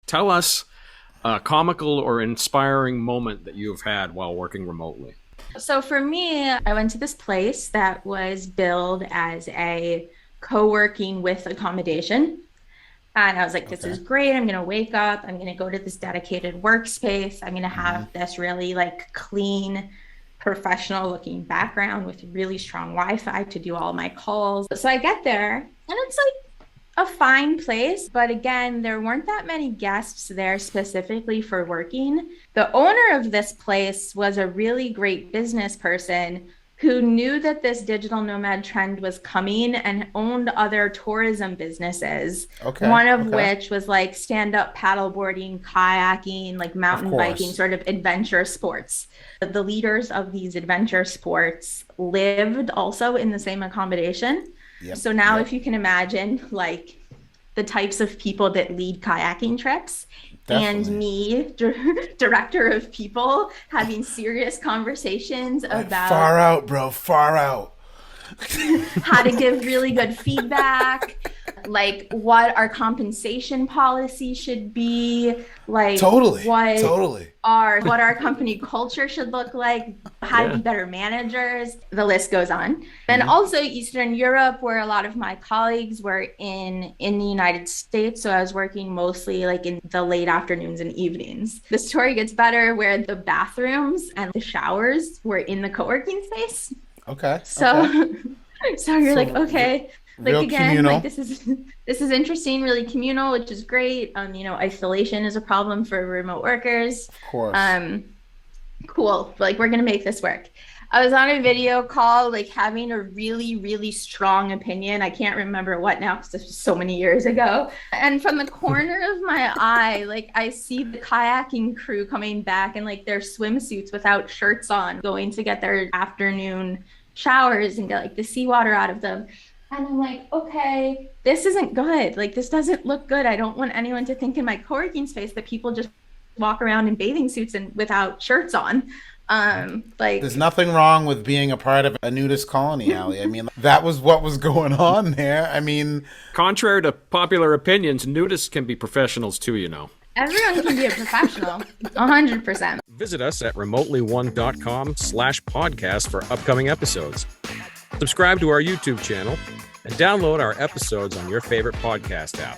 Tell us a comical or inspiring moment that you've had while working remotely. So for me, I went to this place that was billed as a co-working with accommodation. And I was like, this Okay. is great. I'm going to wake up. I'm going to go to this dedicated workspace. I'm going to Mm-hmm. have this really like clean, professional looking background with really strong Wi-Fi to do all my calls. So I get there and it's like a fine place. But again, there weren't that many guests there specifically for working. The owner of this place was a really great business person who knew that this digital nomad trend was coming and owned other tourism businesses, Okay. one of Okay. which was like stand-up paddleboarding, kayaking, like Of mountain biking, course. sort of adventure sports. The leaders of these adventure sports lived also in the same accommodation. Yep. So now Yep. if you can imagine like the types of people that lead kayaking trips, and Definitely. me, director of people, having serious conversations Like, about far out, bro. Far out. how to give really good feedback, like what our compensation policy should be, like Totally. what Totally. our company culture should look like, how to Yeah. be better managers. The list goes on. And Mm-hmm. also Eastern Europe, where a lot of my colleagues were in the United States. So I was working mostly like in the late afternoons and evenings. The story gets better where the bathrooms and the showers were in the co-working space. Okay. So Okay. so you're So like, okay, like real again, communal. like this is interesting, really communal, which is great. Isolation is a problem for remote workers. Of course. Cool. Like we're gonna make this work. I was on a video call, like having a really, really strong opinion. I can't remember what now because this was so many years ago. And from the corner of my eye, like I see the kayaking crew coming back in like their swimsuits without shirts on, going to get their afternoon showers and get like the seawater out of them. And I'm like, okay, this isn't good. Like this doesn't look good. I don't want anyone to think in my co-working space that people just walk around in bathing suits and without shirts on. Like There's nothing wrong with being a part of a nudist colony, Ali. I mean, that was what was going on there. I mean, Contrary to popular opinions, nudists can be professionals too, you know. everyone can be a professional, 100%. Visit us at remotelyone.com/podcast for upcoming episodes. Subscribe to our YouTube channel and download our episodes on your favorite podcast app.